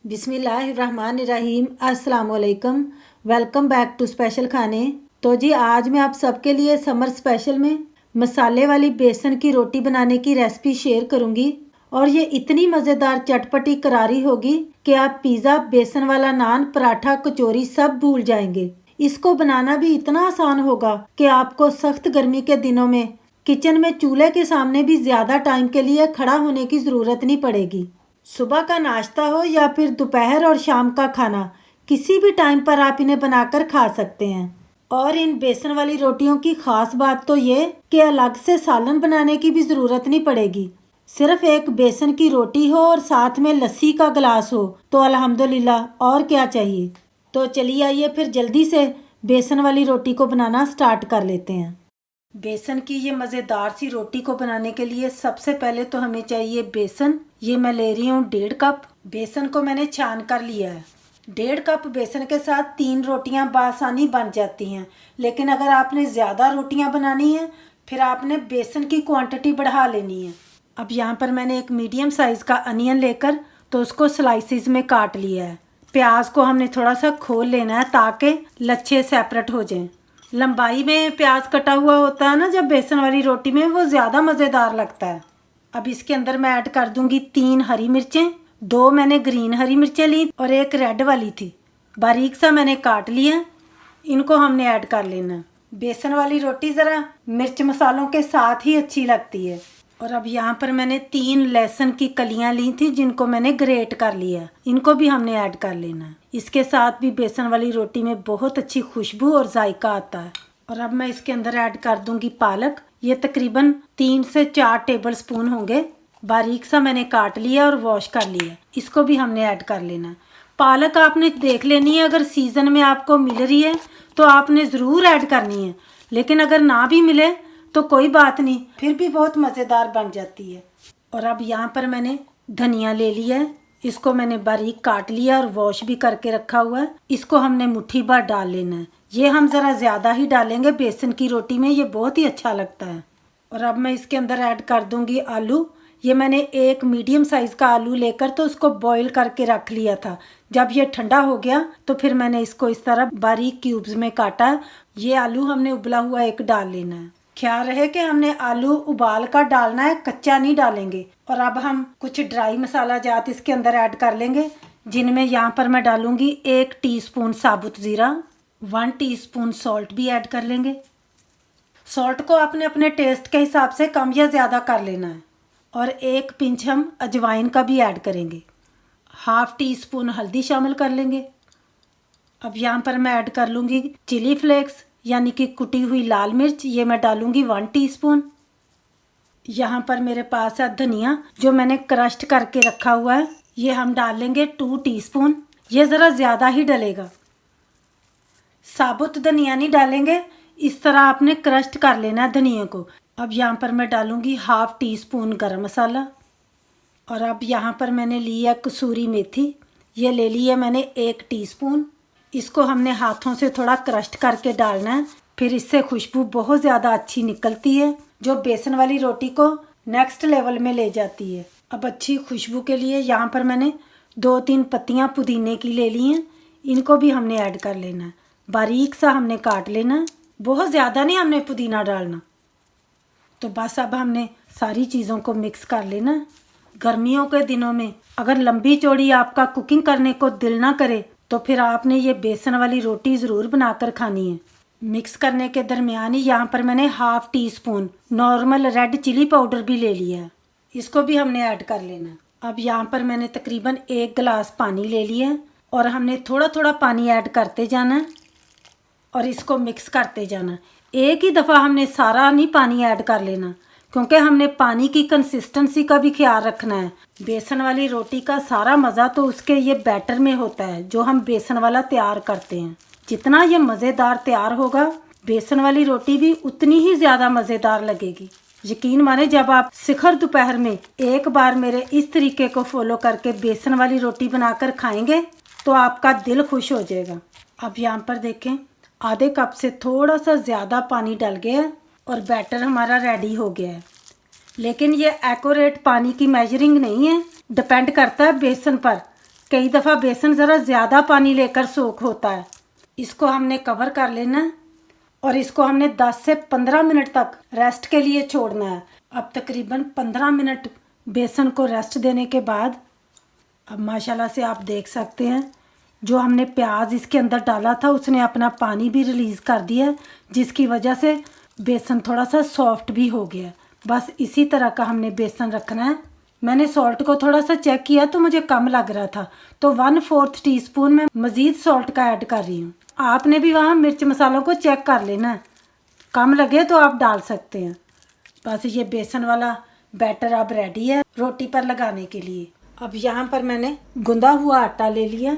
बिस्मिल्लाहिर्रहमानिर्रहीम। अस्सलाम वालेकुम। वेलकम बैक टू स्पेशल खाने। तो जी आज मैं आप सबके लिए समर स्पेशल में मसाले वाली बेसन की रोटी बनाने की रेसिपी शेयर करूंगी और ये इतनी मज़ेदार चटपटी करारी होगी कि आप पिज़्ज़ा, बेसन वाला नान, पराठा, कचौरी सब भूल जाएंगे। इसको बनाना भी इतना आसान होगा कि आपको सख्त गर्मी के दिनों में किचन में चूल्हे के सामने भी ज़्यादा टाइम के लिए खड़ा होने की ज़रूरत नहीं पड़ेगी। सुबह का नाश्ता हो या फिर दोपहर और शाम का खाना, किसी भी टाइम पर आप इन्हें बनाकर खा सकते हैं। और इन बेसन वाली रोटियों की खास बात तो ये कि अलग से सालन बनाने की भी ज़रूरत नहीं पड़ेगी। सिर्फ एक बेसन की रोटी हो और साथ में लस्सी का गिलास हो तो अल्हम्दुलिल्लाह, और क्या चाहिए। तो चलिए आइए फिर जल्दी से बेसन वाली रोटी को बनाना स्टार्ट कर लेते हैं। बेसन की ये मज़ेदार सी रोटी को बनाने के लिए सबसे पहले तो हमें चाहिए बेसन। ये मैं ले रही हूँ 1.5 कप। बेसन को मैंने छान कर लिया है। 1.5 कप बेसन के साथ 3 रोटियाँ बासानी बन जाती हैं। लेकिन अगर आपने ज़्यादा रोटियाँ बनानी है फिर आपने बेसन की क्वांटिटी बढ़ा लेनी है। अब यहाँ पर मैंने एक मीडियम साइज़ का अनियन लेकर तो उसको स्लाइसिस में काट लिया है। प्याज को हमने थोड़ा सा खोल लेना है ताकि लच्छे सेपरेट हो जाएं। लंबाई में प्याज कटा हुआ होता है ना, जब बेसन वाली रोटी में वो ज़्यादा मज़ेदार लगता है। अब इसके अंदर मैं ऐड कर दूंगी 3 हरी मिर्चें। 2 मैंने ग्रीन हरी मिर्चें ली और एक रेड वाली थी, बारीक सा मैंने काट लिया। इनको हमने ऐड कर लेना। बेसन वाली रोटी ज़रा मिर्च मसालों के साथ ही अच्छी लगती है। और अब यहाँ पर मैंने 3 लहसुन की कलियाँ ली थी जिनको मैंने ग्रेट कर लिया। इनको भी हमने ऐड कर लेना। इसके साथ भी बेसन वाली रोटी में बहुत अच्छी खुशबू और जायका आता है। और अब मैं इसके अंदर ऐड कर दूंगी पालक। ये तकरीबन 3 से 4 टेबल स्पून होंगे। बारीक सा मैंने काट लिया और वॉश कर लिया। इसको भी हमने ऐड कर लेना। पालक आपने देख लेनी है, अगर सीज़न में आपको मिल रही है तो आपने ज़रूर ऐड करनी है, लेकिन अगर ना भी मिले तो कोई बात नहीं, फिर भी बहुत मज़ेदार बन जाती है। और अब यहाँ पर मैंने धनिया ले लिया है। इसको मैंने बारीक काट लिया और वॉश भी करके रखा हुआ है। इसको हमने मुट्ठी भर डाल लेना है। ये हम ज़रा ज़्यादा ही डालेंगे, बेसन की रोटी में ये बहुत ही अच्छा लगता है। और अब मैं इसके अंदर ऐड कर दूंगी आलू। ये मैंने एक मीडियम साइज़ का आलू लेकर तो उसको बॉईल करके रख लिया था। जब ये ठंडा हो गया तो फिर मैंने इसको इस तरह बारीक क्यूब्स में काटा। ये आलू हमने उबला हुआ एक डाल लेना है। ख्याल रहे कि हमने आलू उबाल कर डालना है, कच्चा नहीं डालेंगे। और अब हम कुछ ड्राई मसाला जात इसके अंदर ऐड कर लेंगे, जिनमें यहाँ पर मैं डालूंगी 1 टीस्पून साबुत ज़ीरा, 1 टीस्पून सॉल्ट भी ऐड कर लेंगे। सॉल्ट को आपने अपने टेस्ट के हिसाब से कम या ज़्यादा कर लेना है। और 1 पिंच हम अजवाइन का भी ऐड करेंगे। 1/2 टीस्पून हल्दी शामिल कर लेंगे। अब यहाँ पर मैं ऐड कर लूँगी चिली फ्लेक्स यानी कि कुटी हुई लाल मिर्च। ये मैं डालूँगी 1 टीस्पून। यहाँ पर मेरे पास है धनिया जो मैंने क्रश्ड करके रखा हुआ है। ये हम डाल लेंगे 2 टीस्पून। ये ज़रा ज़्यादा ही डलेगा। साबुत धनिया नहीं डालेंगे, इस तरह आपने क्रश्ड कर लेना है धनिया को। अब यहाँ पर मैं डालूँगी 1/2 टीस्पून गरम मसाला। और अब यहाँ पर मैंने लिया कसूरी मेथी। ये ले लिया मैंने 1 टीस्पून। इसको हमने हाथों से थोड़ा क्रश्ड करके डालना है, फिर इससे खुशबू बहुत ज़्यादा अच्छी निकलती है जो बेसन वाली रोटी को नेक्स्ट लेवल में ले जाती है। अब अच्छी खुशबू के लिए यहाँ पर मैंने 2-3 पत्तियाँ पुदीने की ले ली हैं। इनको भी हमने ऐड कर लेना है। बारीक सा हमने काट लेना है, बहुत ज़्यादा नहीं हमने पुदीना डालना। तो बस अब हमने सारी चीज़ों को मिक्स कर लेना है। गर्मियों के दिनों में अगर लंबी चौड़ी आपका कुकिंग करने को दिल ना करे तो फिर आपने ये बेसन वाली रोटी ज़रूर बनाकर खानी है। मिक्स करने के दरमियान ही यहाँ पर मैंने 1/2 teaspoon normal red chilli powder भी ले लिया है। इसको भी हमने ऐड कर लेना। अब यहाँ पर मैंने तकरीबन 1 गिलास पानी ले लिया है और हमने थोड़ा थोड़ा पानी ऐड करते जाना है और इसको मिक्स करते जाना। एक ही दफ़ा हमने सारा नहीं पानी ऐड कर लेना, क्योंकि हमने पानी की कंसिस्टेंसी का भी ख्याल रखना है। बेसन वाली रोटी का सारा मज़ा तो उसके ये बैटर में होता है जो हम बेसन वाला तैयार करते हैं। जितना ये मज़ेदार तैयार होगा बेसन वाली रोटी भी उतनी ही ज़्यादा मज़ेदार लगेगी। यकीन माने जब आप शिखर दोपहर में एक बार मेरे इस तरीके को फॉलो करके बेसन वाली रोटी बनाकर खाएंगे तो आपका दिल खुश हो जाएगा। अब यहाँ पर देखें, आधे कप से थोड़ा सा ज़्यादा पानी डल गया है और बैटर हमारा रेडी हो गया है। लेकिन ये एक्यूरेट पानी की मेजरिंग नहीं है, डिपेंड करता है बेसन पर कई दफ़ा बेसन ज़रा ज़्यादा पानी लेकर सोख होता है। इसको हमने कवर कर लेना और इसको हमने 10 से 15 मिनट तक रेस्ट के लिए छोड़ना है। अब तकरीबन 15 मिनट बेसन को रेस्ट देने के बाद अब माशाल्लाह से आप देख सकते हैं जो हमने प्याज इसके अंदर डाला था उसने अपना पानी भी रिलीज़ कर दिया, जिसकी वजह से बेसन थोड़ा सा सॉफ्ट भी हो गया। बस इसी तरह का हमने बेसन रखना है। मैंने सॉल्ट को थोड़ा सा चेक किया तो मुझे कम लग रहा था, तो 1/4 टीस्पून में मज़ीद सॉल्ट का ऐड कर रही हूँ। आपने भी वहाँ मिर्च मसालों को चेक कर लेना है, कम लगे तो आप डाल सकते हैं। बस ये बेसन वाला बैटर अब रेडी है रोटी पर लगाने के लिए। अब यहाँ पर मैंने गूंदा हुआ आटा ले लिया।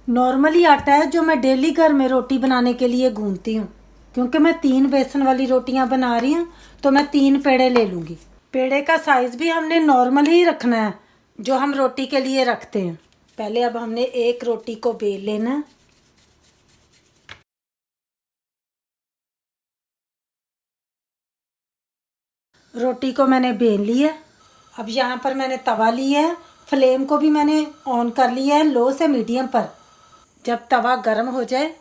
नॉर्मली आटा है जो मैं डेली घर में रोटी बनाने के लिए गूंथती हूँ। क्योंकि मैं 3 बेसन वाली रोटियाँ बना रही हूँ तो मैं 3 पेड़े ले लूँगी। पेड़े का साइज़ भी हमने नॉर्मल ही रखना है जो हम रोटी के लिए रखते हैं। पहले अब हमने एक रोटी को बेल लेना है। रोटी को मैंने बेल लिया। अब यहाँ पर मैंने तवा लिया है, फ्लेम को भी मैंने ऑन कर लिया है लो से मीडियम पर। जब तवा गर्म हो जाए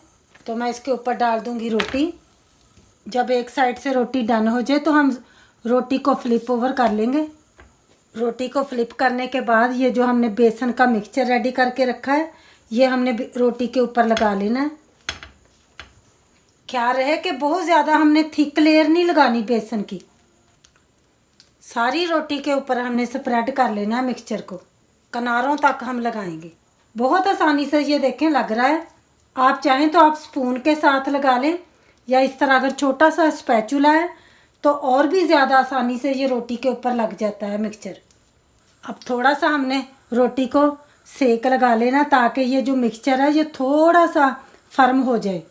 तो मैं इसके ऊपर डाल दूँगी रोटी। जब एक साइड से रोटी डन हो जाए तो हम रोटी को फ्लिप ओवर कर लेंगे। रोटी को फ्लिप करने के बाद ये जो हमने बेसन का मिक्सचर रेडी करके रखा है ये हमने रोटी के ऊपर लगा लेना है। ख्याल रहे कि बहुत ज़्यादा हमने थिक लेयर नहीं लगानी बेसन की। सारी रोटी के ऊपर हमने स्प्रेड कर लेना है मिक्सचर को, किनारों तक हम लगाएंगे। बहुत आसानी से ये देखें लग रहा है। आप चाहें तो आप स्पून के साथ लगा लें या इस तरह अगर छोटा सा स्पैचुला है तो और भी ज़्यादा आसानी से ये रोटी के ऊपर लग जाता है मिक्सचर। अब थोड़ा सा हमने रोटी को सेक लगा लेना ताकि ये जो मिक्सचर है ये थोड़ा सा फर्म हो जाए।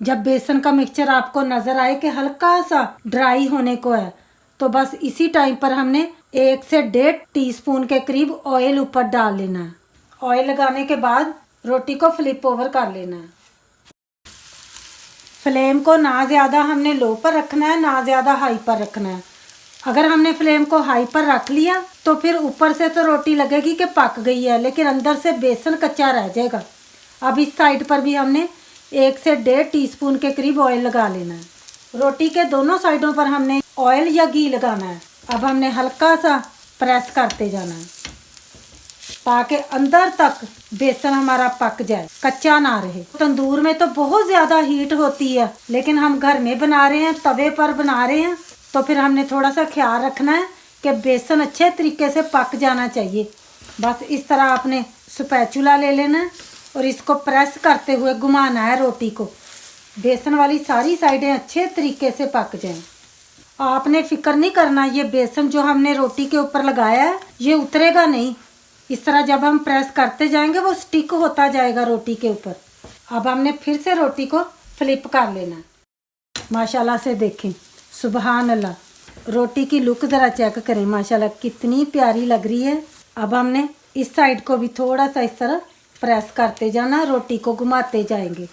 जब बेसन का मिक्सचर आपको नज़र आए कि हल्का सा ड्राई होने को है तो बस इसी टाइम पर हमने 1 से 1.5 टीस्पून के करीब ऑयल ऊपर डाल लेना है। ऑयल लगाने के बाद रोटी को फ्लिप ओवर कर लेना है। फ्लेम को ना ज़्यादा हमने लो पर रखना है ना ज़्यादा हाई पर रखना है। अगर हमने फ्लेम को हाई पर रख लिया तो फिर ऊपर से तो रोटी लगेगी कि पक गई है लेकिन अंदर से बेसन कच्चा रह जाएगा। अब इस साइड पर भी हमने 1 से 1.5 टीस्पून के करीब ऑयल लगा लेना है। रोटी के दोनों साइडों पर हमने ऑयल या घी लगाना है। अब हमने हल्का सा प्रेस करते जाना है ताकि अंदर तक बेसन हमारा पक जाए, कच्चा ना रहे। तंदूर में तो बहुत ज़्यादा हीट होती है लेकिन हम घर में बना रहे हैं, तवे पर बना रहे हैं, तो फिर हमने थोड़ा सा ख्याल रखना है कि बेसन अच्छे तरीके से पक जाना चाहिए। बस इस तरह आपने स्पैचुला ले लेना और इसको प्रेस करते हुए घुमाना है रोटी को। बेसन वाली सारी साइडें अच्छे तरीके से पक जाएं। आपने फिक्र नहीं करना, ये बेसन जो हमने रोटी के ऊपर लगाया है ये उतरेगा नहीं। इस तरह जब हम प्रेस करते जाएंगे वो स्टिक होता जाएगा रोटी के ऊपर। अब हमने फिर से रोटी को फ्लिप कर लेना। माशाल्लाह से देखें, सुबहान अल्लाह, रोटी की लुक ज़रा चेक करें, माशाल्लाह कितनी प्यारी लग रही है। अब हमने इस साइड को भी थोड़ा सा इस तरह प्रेस करते जाना, रोटी को घुमाते जाएंगे।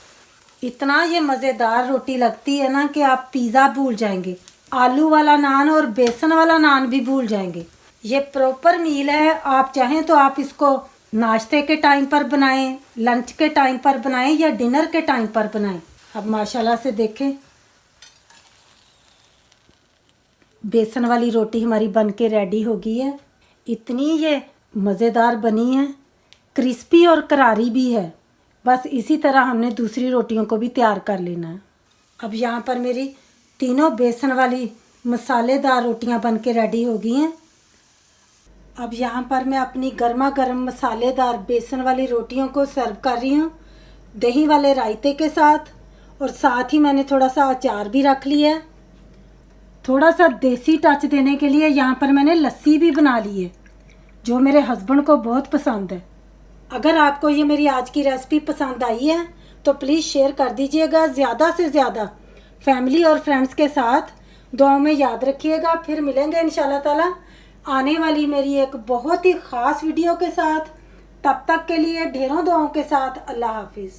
इतना ये मज़ेदार रोटी लगती है ना कि आप पिज़्ज़ा भूल जाएंगे, आलू वाला नान और बेसन वाला नान भी भूल जाएंगे। ये प्रॉपर मील है। आप चाहें तो आप इसको नाश्ते के टाइम पर बनाएं, लंच के टाइम पर बनाएं या डिनर के टाइम पर बनाएं। अब माशाल्लाह से देखें, बेसन वाली रोटी हमारी बन के रेडी हो गई है। इतनी ये मज़ेदार बनी है, क्रिस्पी और करारी भी है। बस इसी तरह हमने दूसरी रोटियों को भी तैयार कर लेना है। अब यहाँ पर मेरी तीनों बेसन वाली मसालेदार रोटियाँ बन के रेडी हो गई हैं। अब यहाँ पर मैं अपनी गर्मा गर्म मसालेदार बेसन वाली रोटियों को सर्व कर रही हूँ दही वाले रायते के साथ, और साथ ही मैंने थोड़ा सा अचार भी रख लिया है। थोड़ा सा देसी टच देने के लिए यहाँ पर मैंने लस्सी भी बना ली है जो मेरे हस्बैंड को बहुत पसंद है। अगर आपको ये मेरी आज की रेसिपी पसंद आई है तो प्लीज़ शेयर कर दीजिएगा ज़्यादा से ज़्यादा फैमिली और फ्रेंड्स के साथ। दुआओं में याद रखिएगा। फिर मिलेंगे इंशाल्लाह ताला आने वाली मेरी एक बहुत ही ख़ास वीडियो के साथ। तब तक के लिए ढेरों दुआओं के साथ अल्लाह हाफिज़।